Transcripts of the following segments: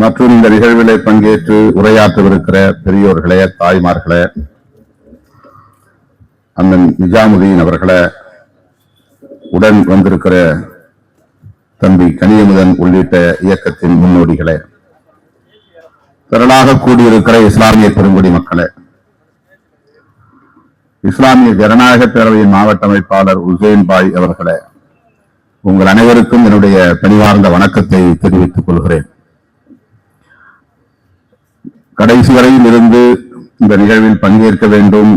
மற்றும் இந்த நிகழ்விலே பங்கேற்று உரையாற்றவிருக்கிற பெரியோர்களே, தாய்மார்களே, அண்ணன் நிஜாமுதீன் அவர்களே, உடன் வந்திருக்கிற தம்பி கனியமுதன் உள்ளிட்ட இயக்கத்தின் முன்னோடிகளே, திரளாக கூடியிருக்கிற இஸ்லாமிய பெருங்குடி மக்களே, இஸ்லாமிய ஜனநாயக பேரவையின் மாவட்ட அமைப்பாளர் உசேன் பாய் அவர்களே, உங்கள் அனைவருக்கும் என்னுடைய பணிவார்ந்த வணக்கத்தை தெரிவித்துக் கொள்கிறேன். கடைசி வரையில் இருந்து இந்த நிகழ்வில் பங்கேற்க வேண்டும்,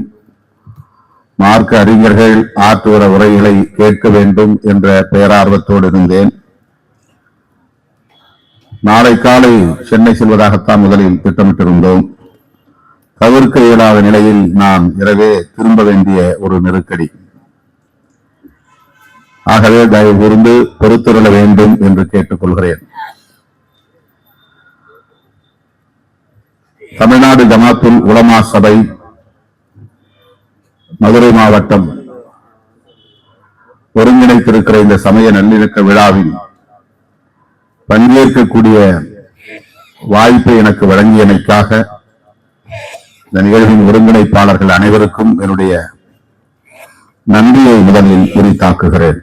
மார்க்க அறிஞர்கள் ஆற்றுவர உரைகளை கேட்க வேண்டும் என்ற பேரார்வத்தோடு இருந்தேன். நாளை காலை சென்னை செல்வதாகத்தான் முதலில் திட்டமிட்டிருந்தோம். தவிர்க்க இயலாத நிலையில் நான் இரவே திரும்ப வேண்டிய ஒரு நெருக்கடி. ஆகவே தயவு கூர்ந்து பொறுத்துள்ள வேண்டும் என்று கேட்டுக்கொள்கிறேன். தமிழ்நாடு ஜமாத்துல் உலமா சபை மதுரை மாவட்டம் ஒருங்கிணைத்திருக்கிற இந்த சமய நல்லிணக்க விழாவில் பங்கேற்கக்கூடிய வாய்ப்பை எனக்கு வழங்கியமைக்காக இந்த நிகழ்வின் ஒருங்கிணைப்பாளர்கள் அனைவருக்கும் என்னுடைய நன்றியை முதலில் உரித்தாக்குகிறேன்.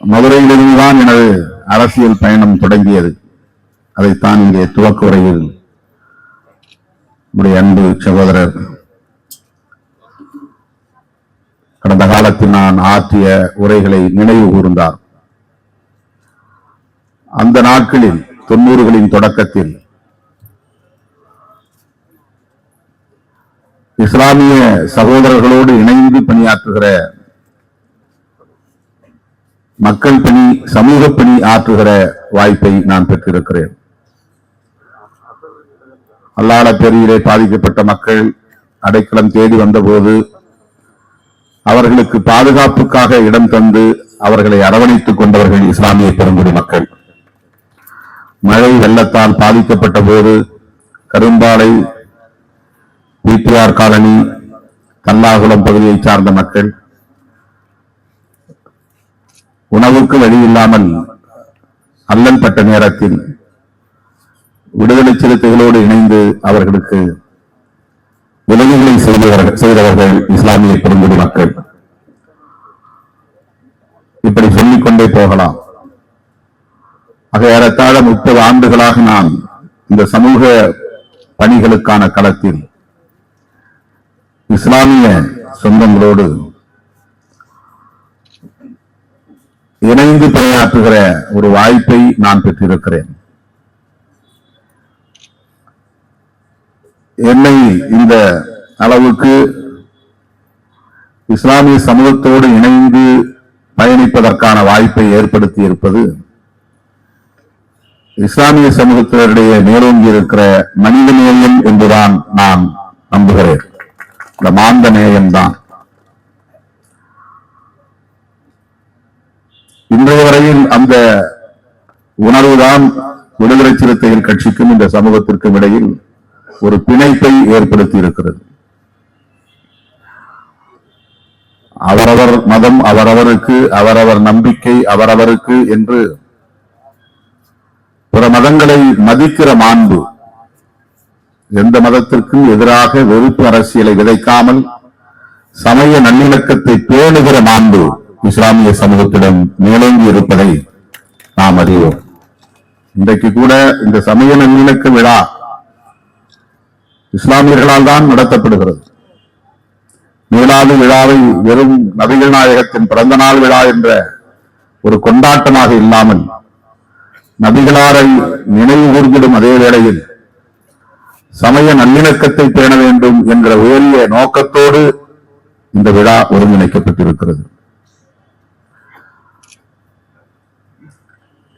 மதுரையிலிருந்துதான் எனது அரசியல் பயணம் தொடங்கியது. அதைத்தான் இங்கே துவக்க உரையில் நம்முடைய அன்பு சகோதரர் கடந்த காலத்தில் நான் ஆற்றிய உரைகளை நினைவு கூர்ந்தார். அந்த நாட்களில் 90களின் தொடக்கத்தில் இஸ்லாமிய சகோதரர்களோடு இணைந்து பணியாற்றுகிற, மக்கள் பணி, சமூக பணி ஆற்றுகிற வாய்ப்பை நான் பெற்றிருக்கிறேன். அல்லாஹ் பேரிலே பாதிக்கப்பட்ட மக்கள் அடைக்கலம் தேடி வந்தபோது அவர்களுக்கு பாதுகாப்புக்காக இடம் தந்து அவர்களை அரவணைத்துக் கொண்டவர்கள் இஸ்லாமிய பெருங்குடி மக்கள். மழை வெள்ளத்தால் பாதிக்கப்பட்ட போது கரும்பாலை, பிடிஆர் காலனி, கல்லாகுளம் பகுதியை சார்ந்த மக்கள் உணவுக்கு வழி இல்லாமல் அல்லல் பட்ட நேரத்தில் விடுதலை சிறுத்தைகளோடு இணைந்து அவர்களுக்கு உதவிகளை செய்தவர்கள் இஸ்லாமிய பெருங்குடி மக்கள். இப்படி சொல்லிக்கொண்டே போகலாம். ஆக ஏறத்தாழ 30 ஆண்டுகளாக நான் இந்த சமூக பணிகளுக்கான களத்தில் இஸ்லாமிய சொந்தங்களோடு இணைந்து பணியாற்றுகிற ஒரு வாய்ப்பை நான் பெற்றிருக்கிறேன். என்னை இந்த அளவுக்கு இஸ்லாமிய சமூகத்தோடு இணைந்து பயணிப்பதற்கான வாய்ப்பை ஏற்படுத்தி இருப்பது இஸ்லாமிய சமூகத்தினருடைய மேலோங்கி இருக்கிற மனித நேயம் என்றுதான் நான் நம்புகிறேன். இந்த மாந்த நேயம்தான். இன்றைய வரையில் அந்த உணர்வுதான் விடுதலை சிறுத்தைகள் கட்சிக்கும் இந்த சமூகத்திற்கும் இடையில் ஒரு பிணைப்பை ஏற்படுத்தி இருக்கிறது. அவரவர் மதம் அவரவருக்கு, அவரவர் நம்பிக்கை அவரவருக்கு என்று பிற மதங்களை மதிக்கிற மாண்பு, எந்த மதத்திற்கும் எதிராக வெறுப்பு அரசியலை விதைக்காமல் சமய நல்லிணக்கத்தை பேணுகிற மாண்பு இஸ்லாமிய சமூகத்திடம் மேலோங்கி இருப்பதை நாம் அறிவோம். இன்றைக்கு கூட இந்த சமய நல்லிணக்க விழா இஸ்லாமியர்களால் தான் நடத்தப்படுகிறது. மீலாது விழாவை வெறும் நபிகள் நாயகத்தின் பிறந்த நாள் விழா என்ற ஒரு கொண்டாட்டமாக இல்லாமல் நபிகளாரை நினைவு கூர்ந்திடும் அதே வேளையில் சமய நல்லிணக்கத்தை பேண வேண்டும் என்ற உயரிய நோக்கத்தோடு இந்த விழா ஒருங்கிணைக்கப்பட்டிருக்கிறது.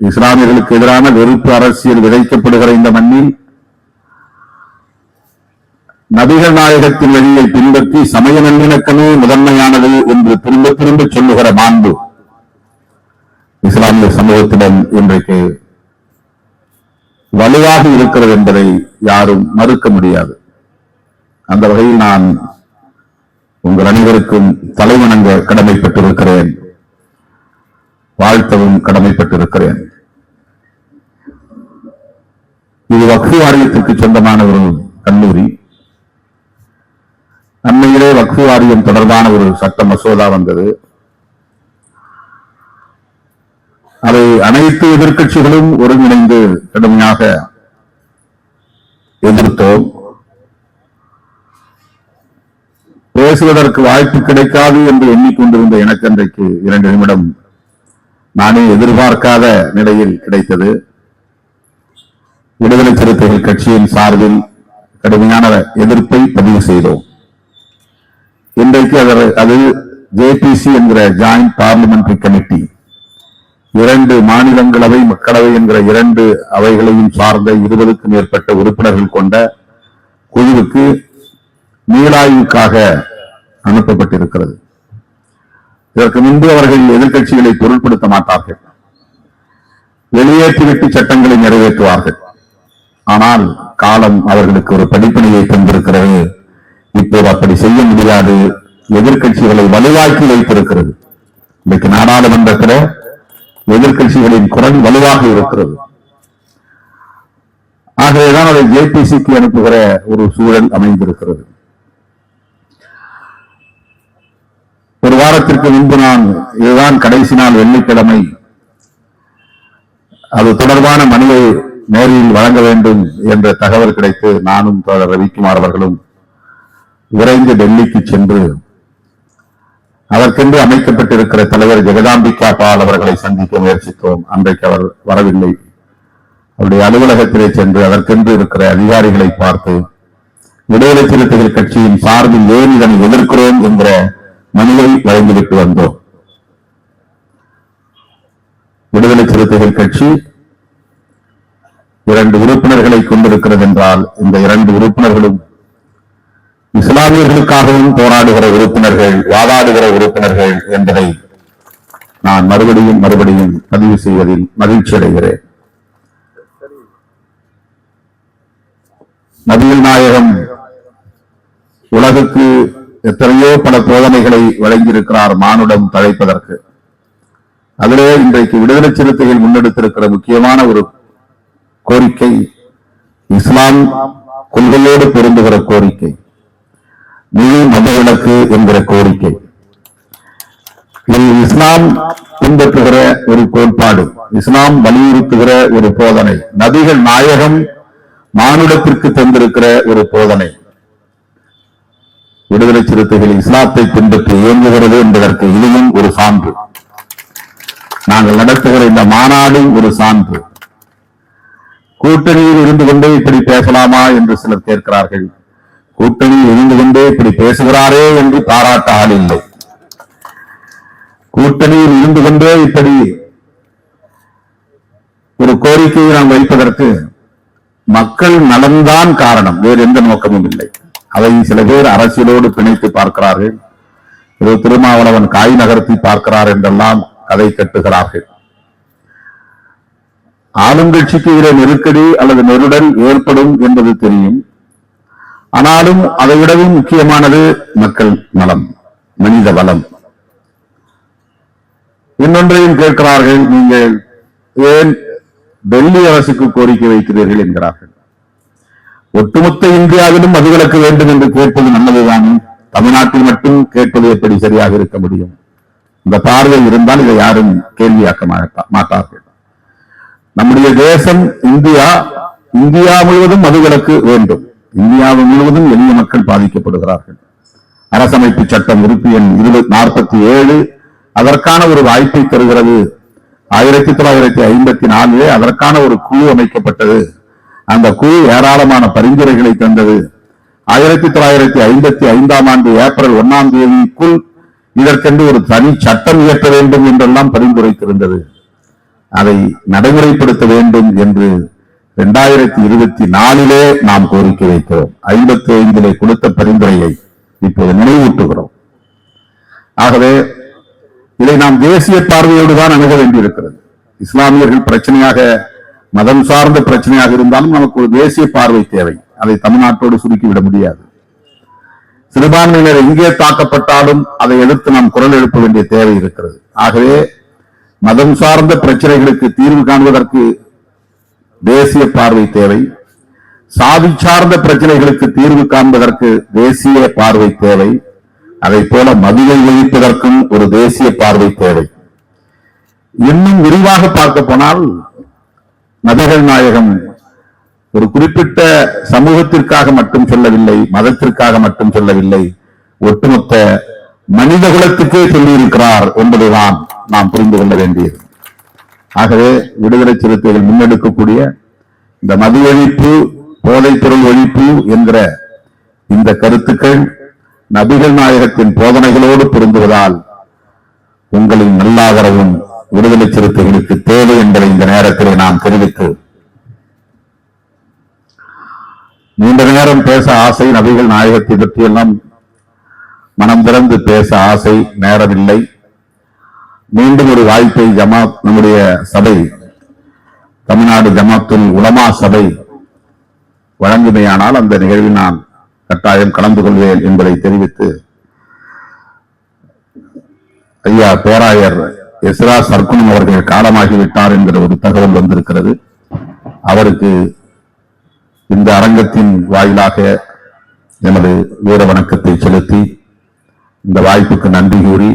இஸ்லாமியர்களுக்கு எதிரான வெறுப்பு அரசியல் விதைக்கப்படுகிற இந்த மண்ணில் நபிகள் நாயகத்தின் வழியை பின்பற்றி சமய நல்லிணக்கமே முதன்மையானது என்று திரும்ப திரும்ப சொல்லுகிற மாண்பு இஸ்லாமிய சமூகத்திடம் இன்றைக்கு வலுவாக இருக்கிறது என்பதை யாரும் மறுக்க முடியாது. அந்த வகையில் நான் உங்கள் அனைவருக்கும் தலைவணங்க கடமைப்பட்டிருக்கிறேன். வாழ்த்தவும் கடமைப்பட்டிருக்கிறேன். இது வக்ஃபு வாரியத்திற்கு சொந்தமான ஒரு கல்லூரி. அண்மையிலே வக்ஃபு வாரியம் தொடர்பான ஒரு சட்ட மசோதா வந்தது. அதை அனைத்து எதிர்க்கட்சிகளும் ஒருங்கிணைந்து கடுமையாக எதிர்த்தோம். பேசுவதற்கு வாய்ப்பு கிடைக்காது என்று எண்ணிக்கொண்டிருந்த எனக்கு அன்றைக்கு 2 நிமிடம் நானே எதிர்பார்க்காத நிலையில் கிடைத்தது. விடுதலை சிறுத்தைகள் கட்சியின் சார்பில் கடுமையான எதிர்ப்பை பதிவு செய்தோம். இன்றைக்கு அது ஜேபிசி என்கிற ஜாயிண்ட் பார்லிமெண்டரி கமிட்டி, 2 மாநிலங்களவை மக்களவை என்கிற 2 அவைகளையும் சார்ந்த 20க்கும் மேற்பட்ட உறுப்பினர்கள் கொண்ட குழுவுக்கு மீளாய்வுக்காக அனுப்பப்பட்டிருக்கிறது. இதற்கு முன்பு அவர்கள் எதிர்க்கட்சிகளை பொருட்படுத்த மாட்டார்கள், வெளியேற்றிவிட்டு சட்டங்களை நிறைவேற்றுவார்கள். ஆனால் காலம் அவர்களுக்கு ஒரு படிப்பினையை தந்திருக்கிறது. இப்போது அப்படி செய்ய முடியாது. எதிர்க்கட்சிகளை வலுவாக்கி வைத்திருக்கிறது. இன்றைக்கு நாடாளுமன்றத்தில் எதிர்க்கட்சிகளின் குரல் வலுவாக இருக்கிறது. ஆகவேதான் அதை ஜேபிசிக்கு அனுப்புகிற ஒரு சூழல் அமைந்திருக்கிறது. ஒரு வாரத்திற்கு முன்பு இதுதான் கடைசி நாள் வெள்ளிக்கிழமை, அது தொடர்பான மனுவை நேரில் வழங்க வேண்டும் என்ற தகவல் கிடைத்து நானும் தோழர் ரவிக்குமார் அவர்களும் விரைந்து டெல்லிக்கு சென்று அதற்கென்று அமைக்கப்பட்டிருக்கிற தலைவர் ஜெகதாம்பிகா பால் அவர்களை சந்திக்க முயற்சித்தோம். அன்றைக்கு அவர் வரவில்லை. அவருடைய அலுவலகத்திலே சென்று அதற்கென்று இருக்கிற அதிகாரிகளை பார்த்து விடுதலை சிறுத்தைகள் கட்சியின் சார்பில் ஏன் இதனை எதிர்க்கிறோம் என்கிற மனுவை வழங்கிவிட்டு வந்தோம். விடுதலை சிறுத்தைகள் கட்சி 2 உறுப்பினர்களை கொண்டிருக்கிறது என்றால் இந்த 2 உறுப்பினர்களும் இஸ்லாமியர்களுக்காகவும் போராடுகிற உறுப்பினர்கள், வாதாடுகிற உறுப்பினர்கள் என்பதை நான் மறுபடியும் பதிவு செய்வதில் மகிழ்ச்சி அடைகிறேன். நபிகள் நாயகம் உலகுக்கு எத்தனையோ பல போதனைகளை வழங்கியிருக்கிறார் மானுடம் தழைப்பதற்கு. அதிலே இன்றைக்கு விடுதலை சிறுத்தைகள் முன்னெடுத்திருக்கிற முக்கியமான ஒரு கோரிக்கை இஸ்லாம் கொள்கையோடு பொருந்துகிற கோரிக்கை, முழு மதவிலக்கு என்கிற கோரிக்கை. இது இஸ்லாம் பின்பற்றுகிற ஒரு கோட்பாடு, இஸ்லாம் வலியுறுத்துகிற ஒரு போதனை, நபிகள் நாயகம் மானுடத்திற்கு தந்திருக்கிற ஒரு போதனை. விடுதலை சிறுத்தைகள் இஸ்லாத்தை பின்பற்றி இயங்குகிறது என்பதற்கு இதுவும் ஒரு சான்று. நாங்கள் நடத்துகிற இந்த மாநாடும் ஒரு சான்று. கூட்டணியில் இருந்து கொண்டே இப்படி பேசலாமா என்று சிலர் கேட்கிறார்கள். கூட்டணியில் இருந்து கொண்டே இப்படி பேசுகிறாரே என்று பாராட்ட ஆள் இல்லை. கூட்டணியில் இருந்து கொண்டே இப்படி ஒரு கோரிக்கையை நாம் வைப்பதற்கு மக்கள் நலன்தான் காரணம், வேறு எந்த நோக்கமும் இல்லை. அதை சில பேர் அரசியலோடு பிணைத்து பார்க்கிறார்கள். ஏதோ திருமாவளவன் காய் நகர்த்தி பார்க்கிறார் என்றெல்லாம் கதை கட்டுகிறார்கள். ஆளுங்கட்சிக்கு இதில் நெருக்கடி அல்லது நெருடல் ஏற்படும் என்பது தெரியும். ஆனாலும் அதை விடவும் முக்கியமானது மக்கள் நலம், மனித வளம். இன்னொன்றையும் கேட்கிறார்கள், நீங்கள் ஏன் டெல்லி அரசுக்கு கோரிக்கை வைக்கிறீர்கள் என்கிறார்கள். ஒட்டுமொத்த இந்தியாவிலும் மதுவிலக்கு வேண்டும் என்று கேட்பது நல்லதுதான். தமிழ்நாட்டில் மட்டும் கேட்பது எப்படி சரியாக இருக்க முடியும்? இந்த பார்வை இருந்தால் இதை யாரும் கேள்வியாக்க மாட்டார்கள். நம்முடைய தேசம் இந்தியா முழுவதும் மதுவிலக்கு வேண்டும். இந்தியா முழுவதும் எளிய மக்கள் பாதிக்கப்படுகிறார்கள். அரசமைப்பு சட்டம் உறுப்பு எண் 47 அதற்கான ஒரு வாய்ப்பை தருகிறது. 1954 அதற்கான ஒரு குழு அமைக்கப்பட்டது. அந்த குழு ஏராளமான பரிந்துரைகளை தந்தது. 1955ஆம் ஆண்டு ஏப்ரல் 1ஆம் தேதிக்குள் இதற்கென்று ஒரு தனி சட்டம் இயற்ற வேண்டும் என்றெல்லாம் பரிந்துரைத்திருந்தது. அதை நடைமுறைப்படுத்த வேண்டும் என்று 2024 நாம் கோரிக்கை வைக்கிறோம். 55 கொடுத்த பரிந்துரையை இப்போது நினைவூட்டுகிறோம். ஆகவே இதை நாம் தேசிய பார்வையோடு தான் அணுக வேண்டியிருக்கிறது. இஸ்லாமியர்கள் பிரச்சனையாக, மதம் சார்ந்த பிரச்சனையாக இருந்தாலும் நமக்கு ஒரு தேசிய பார்வை தேவை. அதை தமிழ்நாட்டோடு சுருக்கிவிட முடியாது. சிறுபான்மையினர் எங்கே தாக்கப்பட்டாலும் அதை எதிர்த்து நாம் குரல் எழுப்ப வேண்டிய தேவை இருக்கிறது. ஆகவே மதம் சார்ந்த பிரச்சனைகளுக்கு தீர்வு காண்பதற்கு தேசிய பார்வை தேவை. சாதி சார்ந்த பிரச்சனைகளுக்கு தீர்வு காண்பதற்கு தேசிய பார்வை தேவை. அதை போல மதுவை ஒழிப்பதற்கும் ஒரு தேசிய பார்வை தேவை. இன்னும் விரிவாக பார்க்க போனால் நபிகள் நாயகம் ஒரு குறிப்பிட்ட சமூகத்திற்காக மட்டும் சொல்லவில்லை, மதத்திற்காக மட்டும் சொல்லவில்லை, ஒட்டுமொத்த மனித குலத்துக்கே சொல்லியிருக்கிறார் என்பதுதான் நாம் புரிந்து கொள்ள வேண்டியது. ஆகவே விடுதலை சிறுத்தைகள் முன்னெடுக்கக்கூடிய இந்த மது ஒழிப்பு, போதைப் பொருள் ஒழிப்பு என்கிற இந்த கருத்துக்கள் நபிகள் நாயகத்தின் போதனைகளோடு பொருந்துவதால் உங்களின் நல்லாதரவும் விடுதலை சிறுத்தைகளுக்கு தேவை என்பதை இந்த நேரத்தில் நாம் தெரிவித்து, நீண்ட நேரம் பேச ஆசை, நபிகள் நாயகத்தை பற்றியெல்லாம் மனம் திறந்து பேச ஆசை, நேரமில்லை. மீண்டும் ஒரு வாய்ப்பை ஜமாத், நம்முடைய சபை, தமிழ்நாடு ஜமாத்துல் உலமா சபை வழங்குமையானால் அந்த நிகழ்வில் நான் கட்டாயம் கலந்து கொள்வேன் என்பதை தெரிவித்து, ஐயா பேராயர் எஸ்ரா சர்க்குணம் அவர்கள் காலமாகிவிட்டார் என்கிற ஒரு தகவல் வந்திருக்கிறது. அவருக்கு இந்த அரங்கத்தின் வாயிலாக எமது வீர வணக்கத்தை செலுத்தி இந்த வாய்ப்புக்கு நன்றி கூறி,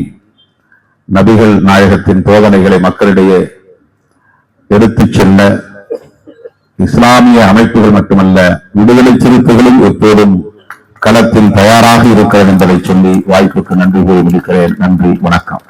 நபிகள் நாயகத்தின் போதனைகளை மக்களிடையே எடுத்துச் செல்ல இஸ்லாமிய அமைப்புகள் மட்டுமல்ல, விடுதலை சிறுத்தைகளும் எப்போதும் களத்தில் தயாராக இருக்கிறது என்பதை சொல்லி வாய்ப்புக்கு நன்றி கூறி முடிக்கிறேன். நன்றி, வணக்கம்.